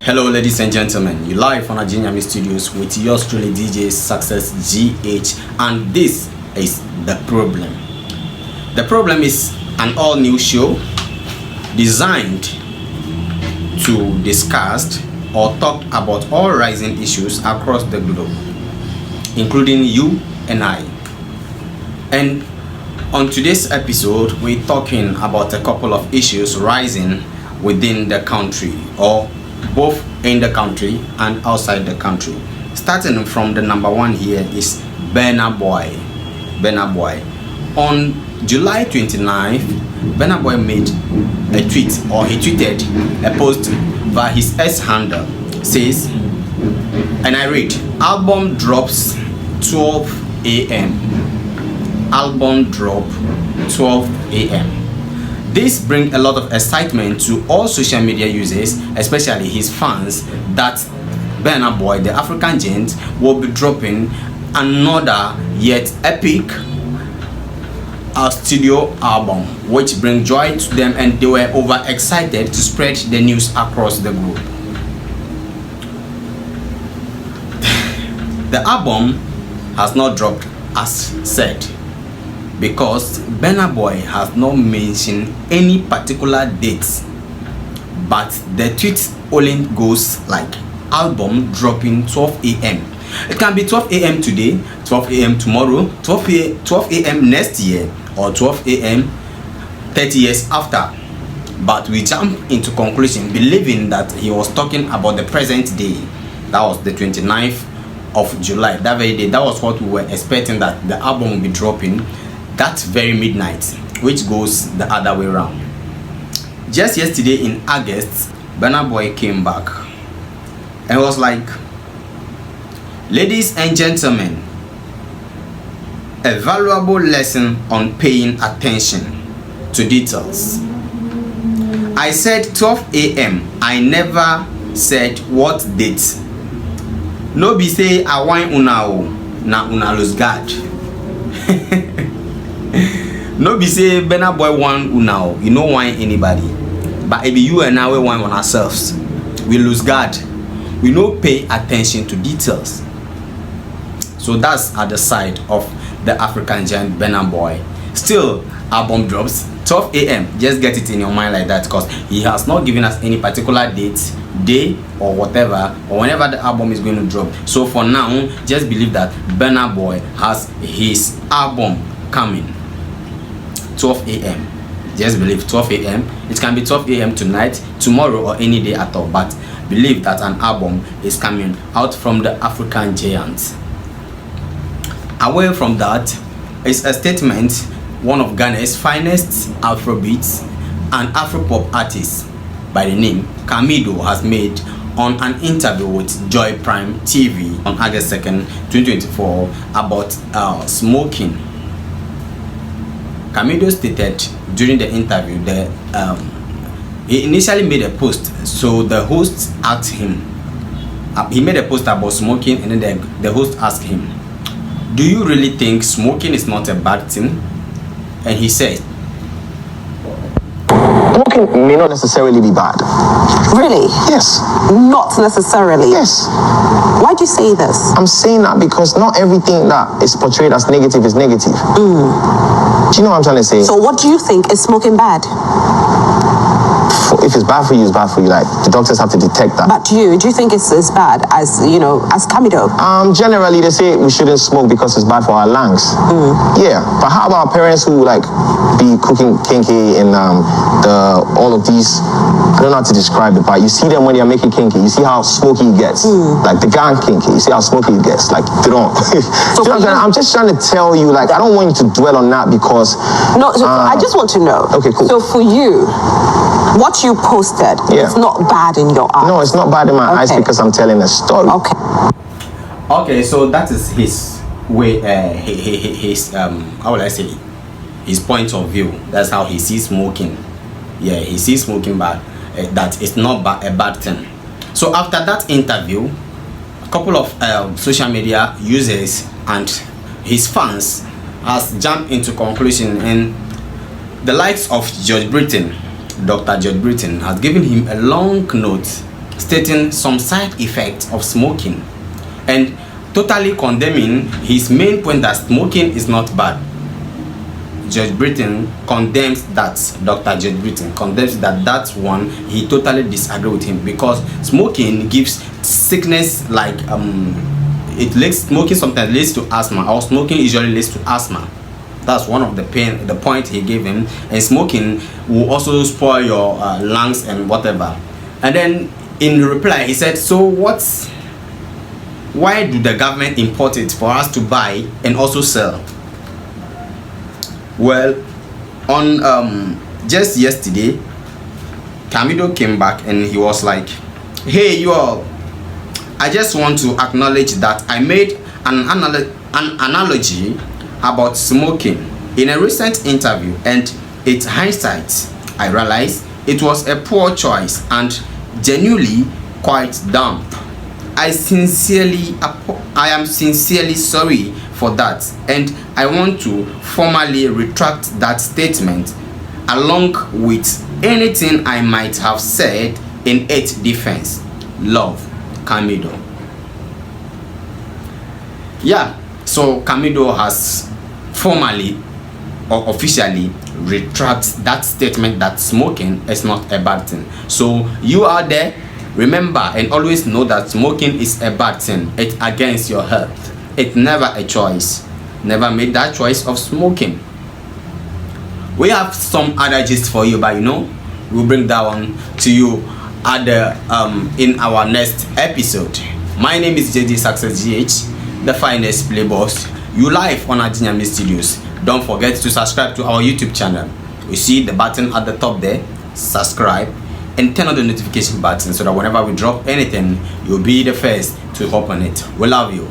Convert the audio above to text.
Hello ladies and gentlemen, you live on Ajinyami Studios with yours truly DJ Success GH, and this is The Problem. The Problem is an all-new show designed to discuss or talk about all rising issues across the globe, including you and I. And on today's episode, we're talking about a couple of issues rising within the country, or both in the country and outside the country. Starting from the number one here is Burna Boy. Burna Boy. On July 29th, Burna Boy made a tweet, or he tweeted a post via his S handle. Says, and I read, album drops 12 a.m. Album drop 12 a.m. This brings a lot of excitement to all social media users, especially his fans, that Burna Boy, the African giant, will be dropping another yet epic studio album, which brings joy to them, and they were overexcited to spread the news across the globe. The album has not dropped as said, because Burna Boy has not mentioned any particular dates, but the tweet only goes like album dropping 12 a.m. It can be 12 a.m. today, 12 a.m. tomorrow, 12 a.m. next year, or 12 a.m. 30 years after. But we jump into conclusion believing that he was talking about the present day. That was the 29th of July. That very day, that was what we were expecting, that the album will be dropping that very midnight, which goes the other way around. Just yesterday in August, Burna Boy came back and was like, ladies and gentlemen, a valuable lesson on paying attention to details. I said 12 a.m. I never said what date. No be say I want una o, na una lose guard. No be say Burna Boy want una o, you no want anybody. But it be you and I, we want on ourselves. We lose guard. We no pay attention to details. So that's at the side of the African giant Burna Boy. Still, album drops 12 a.m. Just get it in your mind like that, because he has not given us any particular date, day, or whatever, or whenever the album is going to drop. So for now, just believe that Burna Boy has his album coming 12 a.m. Just believe 12 a.m. It can be 12 a.m. tonight, tomorrow, or any day at all, but believe that an album is coming out from the African giant. Away from that is a statement one of Ghana's finest Afrobeats and Afropop artists by the name Camido has made on an interview with Joy Prime TV on August 2nd, 2024 about smoking. Camido stated during the interview that he initially made a post, so the host asked him, he made a post about smoking, and then the host asked him, do you really think smoking is not a bad thing? And he said, smoking may not necessarily be bad. Really? Yes. Not necessarily? Yes. Why'd you say this? I'm saying that because not everything that is portrayed as negative is negative. Do you know what I'm trying to say? So what do you think? Is smoking bad? If it's bad for you, it's bad for you. Like, the doctors have to detect that. But do you think it's as bad as, as Camido? Generally, they say we shouldn't smoke because it's bad for our lungs. Yeah, but how about parents who, like, be cooking kinky and all of these, I don't know how to describe it, but you see them when they're making kinky, you see how smoky it gets. Like, the gang kinky, you see how smoky it gets. Like, they don't. So I'm just trying to tell you, like, I don't want you to dwell on that because... No, so I just want to know. Okay, cool. So for you, what you posted, it's not bad in your eyes? No, it's not bad in my eyes because I'm telling a story. Okay, so that is his way, his how will I say, his point of view. That's how he sees smoking. Yeah, he sees smoking bad, that it's not a bad thing. So after that interview, a couple of social media users and his fans has jumped into conclusion, and the likes of George Britain, Dr. George Britain, has given him a long note stating some side effects of smoking and totally condemning his main point that smoking is not bad. Judge Britton condemns that. Dr. Judge Britton condemns that one. He totally disagrees with him because smoking gives sickness like smoking sometimes leads to asthma, or smoking usually leads to asthma. That's one of the point he gave him. And smoking will also spoil your lungs and whatever. And then in reply he said, so why do the government import it for us to buy and also sell? Well, on just yesterday, Camido came back and he was like, hey you all, I just want to acknowledge that I made an analogy about smoking in a recent interview, and in hindsight I realized it was a poor choice and genuinely quite dumb. I am sincerely sorry for that, and I want to formally retract that statement along with anything I might have said in its defense. Love, Camido. Yeah, so Camido has formally or officially retracted that statement that smoking is not a bad thing. So you out there, remember and always know that smoking is a bad thing. It's against your health. It's never a choice. Never make that choice of smoking. We have some other gist for you, but we'll bring that one to you at in our next episode. My name is JD Success GH, the finest playboss. You live on Ajinyami Studios. Don't forget to subscribe to our YouTube channel. You see the button at the top there, subscribe, and turn on the notification button so that whenever we drop anything, you'll be the first to hop on it. We love you.